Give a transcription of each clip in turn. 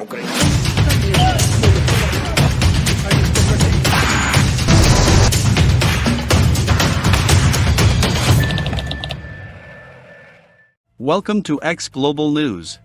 Україна. Welcome to X Global News.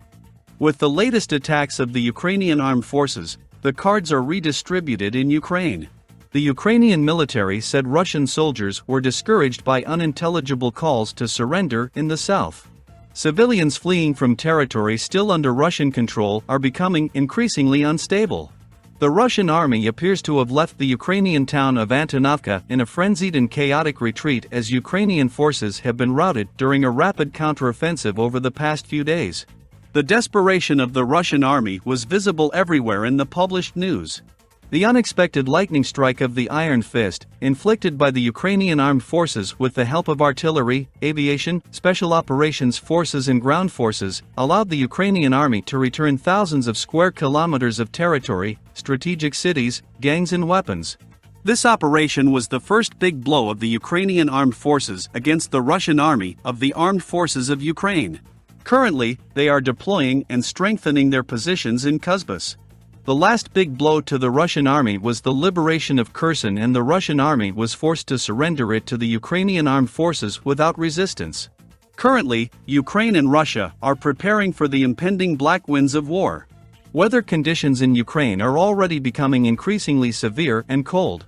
With the latest attacks of the Ukrainian armed forces, the cards are redistributed in Ukraine. The Ukrainian military said Russian soldiers were discouraged by unintelligible calls to surrender in the south. Civilians fleeing from territory still under Russian control are becoming increasingly unstable. The Russian army appears to have left the Ukrainian town of Antonovka in a frenzied and chaotic retreat as Ukrainian forces have been routed during a rapid counteroffensive over the past few days. The desperation of the Russian army was visible everywhere in the published news. The unexpected lightning strike of the Iron Fist, inflicted by the Ukrainian armed forces with the help of artillery, aviation, special operations forces and ground forces, allowed the Ukrainian army to return thousands of square kilometers of territory, strategic cities, gangs and weapons. This operation was the first big blow of the Ukrainian armed forces against the Russian army of the Armed Forces of Ukraine. Currently, they are deploying and strengthening their positions in Kuzbas. The last big blow to the Russian army was the liberation of Kherson, and the Russian army was forced to surrender it to the Ukrainian armed forces without resistance. Currently, Ukraine and Russia are preparing for the impending black winds of war. Weather conditions in Ukraine are already becoming increasingly severe and cold.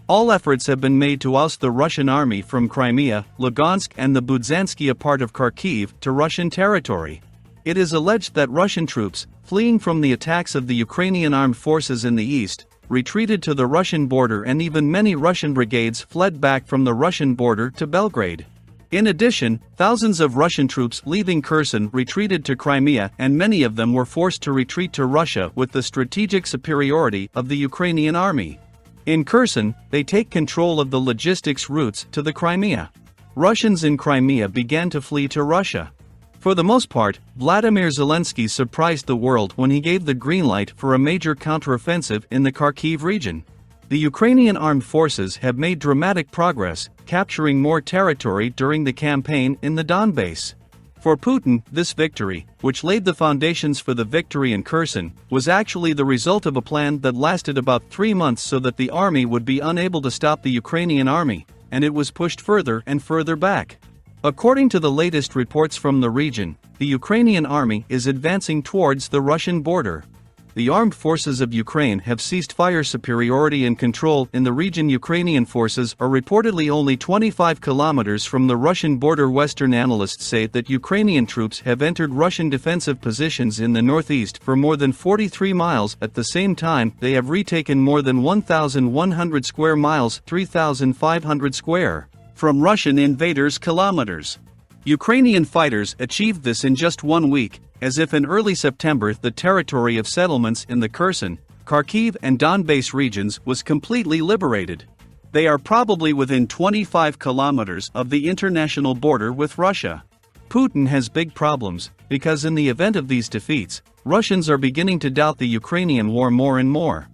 All efforts have been made to oust the Russian army from Crimea, Lugansk and the Budzyanskaya part of Kharkiv to Russian territory. It is alleged that Russian troops, fleeing from the attacks of the Ukrainian armed forces in the east, retreated to the Russian border, and even many Russian brigades fled back from the Russian border to Belgrade. In addition, thousands of Russian troops leaving Kherson retreated to Crimea, and many of them were forced to retreat to Russia with the strategic superiority of the Ukrainian army. In Kherson, they take control of the logistics routes to the Crimea. Russians in Crimea began to flee to Russia. For the most part, Vladimir Zelensky surprised the world when he gave the green light for a major counteroffensive in the Kharkiv region. The Ukrainian armed forces have made dramatic progress, capturing more territory during the campaign in the Donbass. For Putin, this victory, which laid the foundations for the victory in Kherson, was actually the result of a plan that lasted about 3 months so that the army would be unable to stop the Ukrainian army, and it was pushed further and further back. According to the latest reports from the region, the Ukrainian army is advancing towards the Russian border. The armed forces of Ukraine have ceased fire superiority and control in the region. Ukrainian forces are reportedly only 25 kilometers from the Russian border. Western analysts say that Ukrainian troops have entered Russian defensive positions in the northeast for more than 43 miles. At the same time, they have retaken more than 1,100 square miles, 3,500 square, from Russian invaders' kilometers. Ukrainian fighters achieved this in just 1 week, as if in early September the territory of settlements in the Kherson, Kharkiv and Donbass regions was completely liberated. They are probably within 25 kilometers of the international border with Russia. Putin has big problems, because in the event of these defeats, Russians are beginning to doubt the Ukrainian war more and more.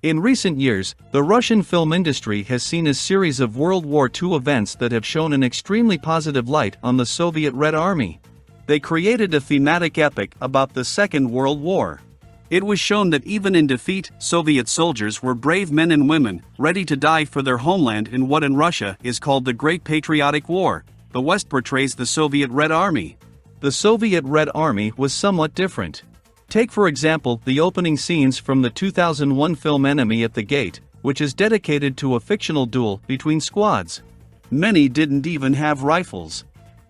In recent years, the Russian film industry has seen a series of World War II events that have shown an extremely positive light on the Soviet Red Army. They created a thematic epic about the Second World War. It was shown that even in defeat, Soviet soldiers were brave men and women, ready to die for their homeland in what in Russia is called the Great Patriotic War. The West portrays the Soviet Red Army. The Soviet Red Army was somewhat different. Take for example the opening scenes from the 2001 film Enemy at the Gate, which is dedicated to a fictional duel between squads. Many didn't even have rifles.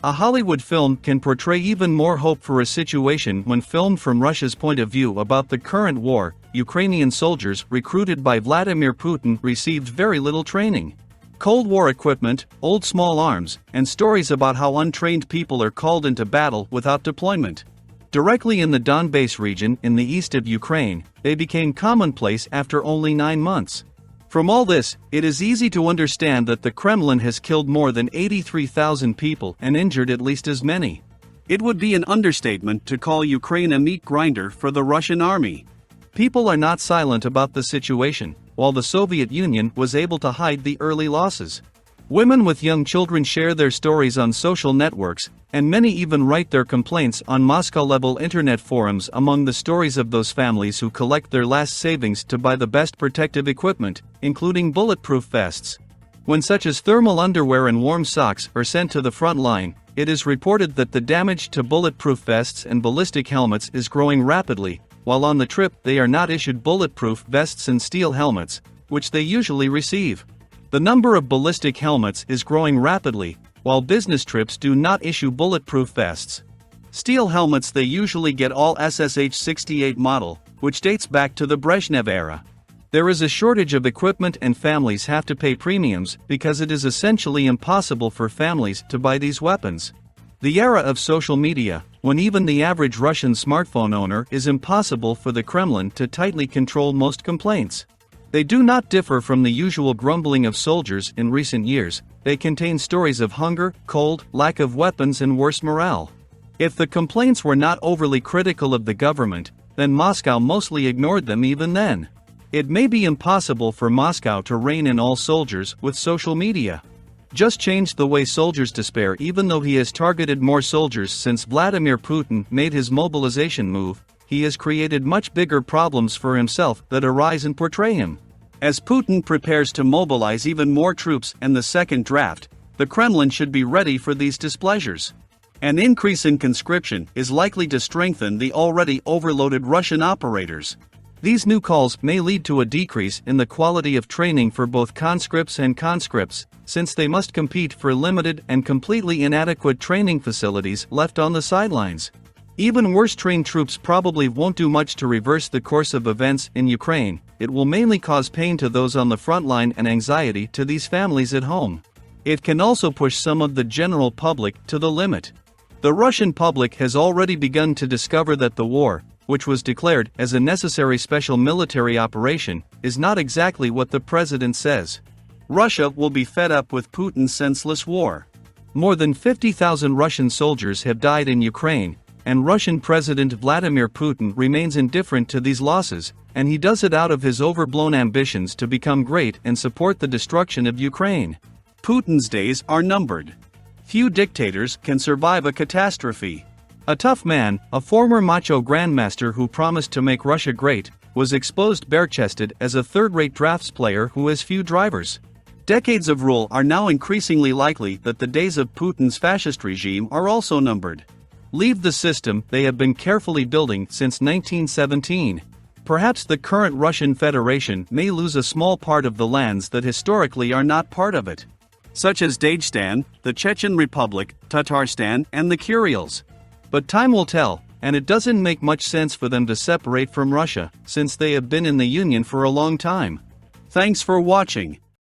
A Hollywood film can portray even more hope for a situation when filmed from Russia's point of view about the current war. Ukrainian soldiers recruited by Vladimir Putin received very little training. Cold War equipment, old small arms, and stories about how untrained people are called into battle without deployment. Directly in the Donbass region in the east of Ukraine, they became commonplace after only 9 months. From all this, it is easy to understand that the Kremlin has killed more than 83,000 people and injured at least as many. It would be an understatement to call Ukraine a meat grinder for the Russian army. People are not silent about the situation, while the Soviet Union was able to hide the early losses. Women with young children share their stories on social networks, and many even write their complaints on Moscow-level internet forums. Among the stories of those families who collect their last savings to buy the best protective equipment, including bulletproof vests. When such as thermal underwear and warm socks are sent to the front line, it is reported that the damage to bulletproof vests and ballistic helmets is growing rapidly, while on the trip they are not issued bulletproof vests and steel helmets, which they usually receive. The number of ballistic helmets is growing rapidly, while business trips do not issue bulletproof vests. Steel helmets they usually get all SSH-68 model, which dates back to the Brezhnev era. There is a shortage of equipment and families have to pay premiums because it is essentially impossible for families to buy these weapons. The era of social media, when even the average Russian smartphone owner is impossible for the Kremlin to tightly control most complaints. They do not differ from the usual grumbling of soldiers in recent years. They contain stories of hunger, cold, lack of weapons and worse morale. If the complaints were not overly critical of the government, then Moscow mostly ignored them even then. It may be impossible for Moscow to rein in all soldiers with social media. Just change the way soldiers despair. Even though he has targeted more soldiers since Vladimir Putin made his mobilization move, he has created much bigger problems for himself that arise and portray him. As Putin prepares to mobilize even more troops and the second draft, the Kremlin should be ready for these displeasures. An increase in conscription is likely to strengthen the already overloaded Russian operators. These new calls may lead to a decrease in the quality of training for both conscripts and conscripts, since they must compete for limited and completely inadequate training facilities left on the sidelines. Even worse trained troops probably won't do much to reverse the course of events in Ukraine. It will mainly cause pain to those on the front line and anxiety to these families at home. It can also push some of the general public to the limit. The Russian public has already begun to discover that the war, which was declared as a necessary special military operation, is not exactly what the president says. Russia will be fed up with Putin's senseless war. More than 50,000 Russian soldiers have died in Ukraine, and Russian President Vladimir Putin remains indifferent to these losses, and he does it out of his overblown ambitions to become great and support the destruction of Ukraine. Putin's days are numbered. Few dictators can survive a catastrophe. A tough man, a former macho grandmaster who promised to make Russia great, was exposed bare-chested as a third-rate drafts player who has few drivers. Decades of rule are now increasingly likely that the days of Putin's fascist regime are also numbered. Leave the system they have been carefully building since 1917. Perhaps the current Russian Federation may lose a small part of the lands that historically are not part of it, such as Dagestan, the Chechen Republic, Tatarstan, and the Kurils. But time will tell, and it doesn't make much sense for them to separate from Russia, since they have been in the Union for a long time. Thanks for watching.